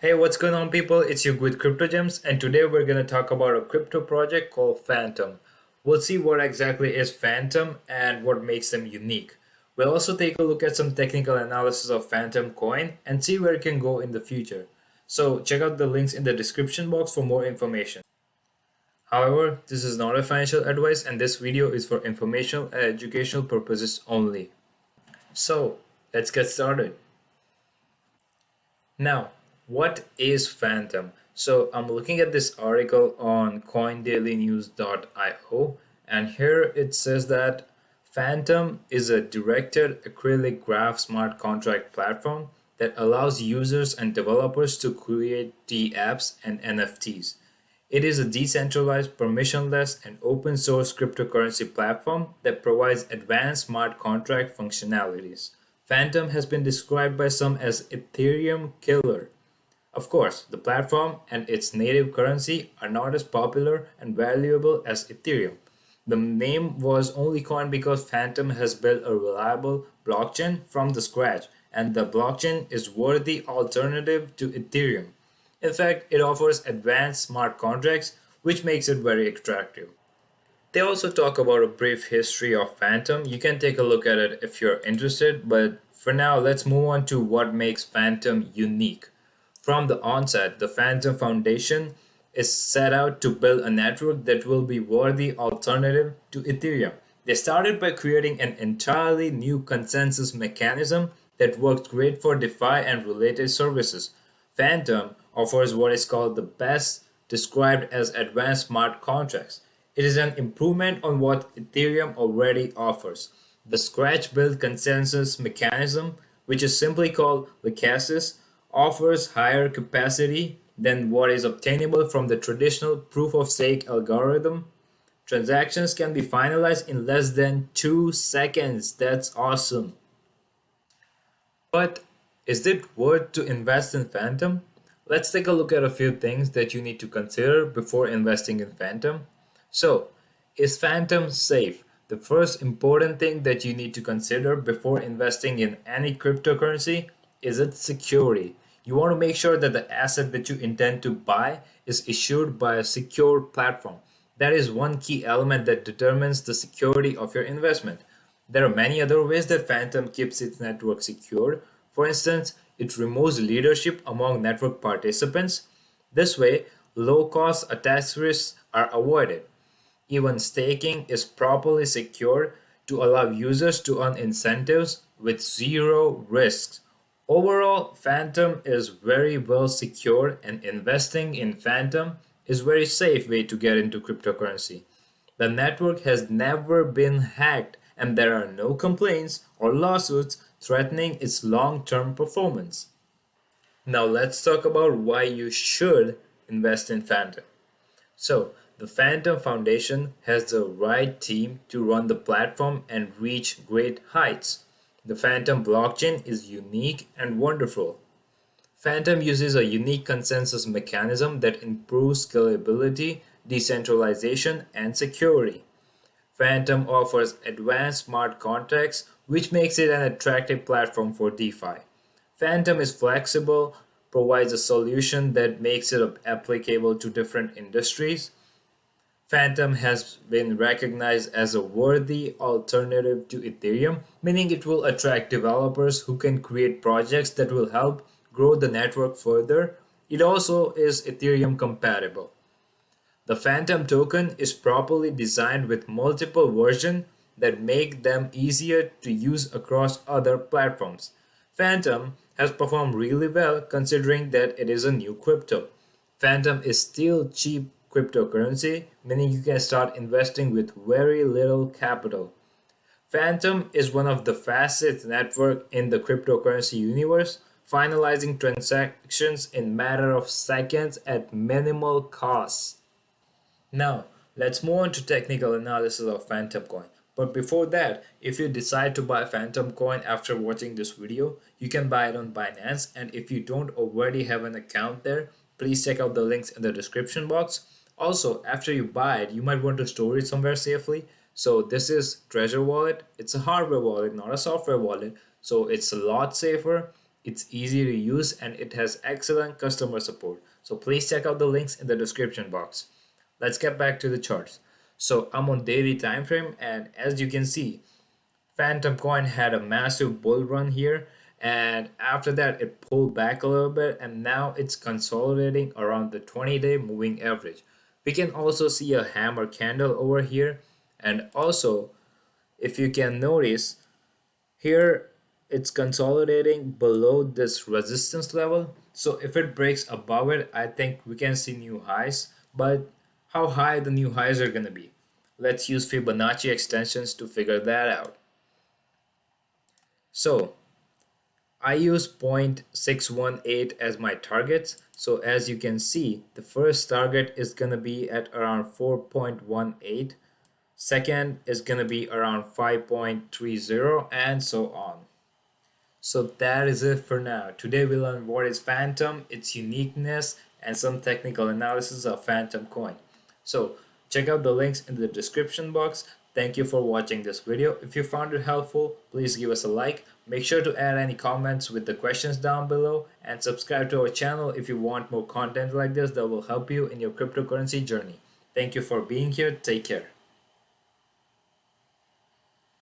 Hey, what's going on, people? It's your good Crypto Gems, and today we're going to talk about a crypto project called Fantom. We'll see what exactly is Fantom and what makes them unique. We'll also take a look at some technical analysis of Fantom coin and see where it can go in the future. So, check out the links in the description box for more information. However, this is not a financial advice, and this video is for informational and educational purposes only. So, let's get started. Now, what is Fantom? So I'm looking at this article on coindailynews.io, and here it says that Fantom is a directed acrylic graph smart contract platform that allows users and developers to create apps and NFTs. It is a decentralized, permissionless, and open source cryptocurrency platform that provides advanced smart contract functionalities. Fantom has been described by some as Ethereum killer. Of course, the platform and its native currency are not as popular and valuable as Ethereum. The name was only coined because Fantom has built a reliable blockchain from the scratch, and the blockchain is worthy alternative to Ethereum. In fact, it offers advanced smart contracts, which makes it very attractive. They also talk about a brief history of Fantom. You can take a look at it if you're interested, but for now, let's move on to what makes Fantom unique. From the onset, the Fantom Foundation is set out to build a network that will be worthy alternative to Ethereum. They started by creating an entirely new consensus mechanism that works great for DeFi and related services. Fantom offers what is called the best described as advanced smart contracts. It is an improvement on what Ethereum already offers. The scratch built consensus mechanism, which is simply called Lachesis, offers higher capacity than what is obtainable from the traditional proof of stake algorithm. Transactions can be finalized in less than 2 seconds. That's awesome. But is it worth to invest in Fantom? Let's take a look at a few things that you need to consider before investing in Fantom. So, is Fantom safe? The first important thing that you need to consider before investing in any cryptocurrency is its security. You want to make sure that the asset that you intend to buy is issued by a secure platform. That is one key element that determines the security of your investment. There are many other ways that Fantom keeps its network secure. For instance, it removes leadership among network participants. This way, low cost attack risks are avoided. Even staking is properly secured to allow users to earn incentives with zero risks. Overall, Fantom is very well secured, and investing in Fantom is a very safe way to get into cryptocurrency. The network has never been hacked, and there are no complaints or lawsuits threatening its long-term performance. Now let's talk about why you should invest in Fantom. So, the Fantom Foundation has the right team to run the platform and reach great heights. The Fantom blockchain is unique and wonderful. Fantom uses a unique consensus mechanism that improves scalability, decentralization, and security. Fantom offers advanced smart contracts, which makes it an attractive platform for DeFi. Fantom is flexible, provides a solution that makes it applicable to different industries. Fantom has been recognized as a worthy alternative to Ethereum, meaning it will attract developers who can create projects that will help grow the network further. It also is Ethereum compatible. The Fantom token is properly designed with multiple versions that make them easier to use across other platforms. Fantom has performed really well considering that it is a new crypto. Fantom is still cheap cryptocurrency, meaning you can start investing with very little capital. Fantom is one of the fastest network in the cryptocurrency universe, finalizing transactions in matter of seconds at minimal costs. Now, let's move on to technical analysis of Fantom coin. But before that, if you decide to buy Fantom coin after watching this video, you can buy it on Binance, and if you don't already have an account there, please check out the links in the description box. Also, after you buy it, you might want to store it somewhere safely. So this is Treasure Wallet. It's a hardware wallet, not a software wallet. So it's a lot safer. It's easy to use and it has excellent customer support. So please check out the links in the description box. Let's get back to the charts. So I'm on daily time frame, and as you can see, Fantom coin had a massive bull run here, and after that it pulled back a little bit, and now it's consolidating around the 20-day moving average. We can also see a hammer candle over here, and also if you can notice here, it's consolidating below this resistance level. So if it breaks above it, I think we can see new highs. But how high the new highs are going to be? Let's use Fibonacci extensions to figure that out. So I use 0.618 as my targets. So as you can see, the first target is going to be at around 4.18. Second is going to be around 5.30 and so on. So that is it for now. Today we learned what is Fantom, its uniqueness, and some technical analysis of Fantom coin. So check out the links in the description box. Thank you for watching this video. If you found it helpful, please give us a like. Make sure to add any comments with the questions down below, and subscribe to our channel if you want more content like this that will help you in your cryptocurrency journey. Thank you for being here. Take care.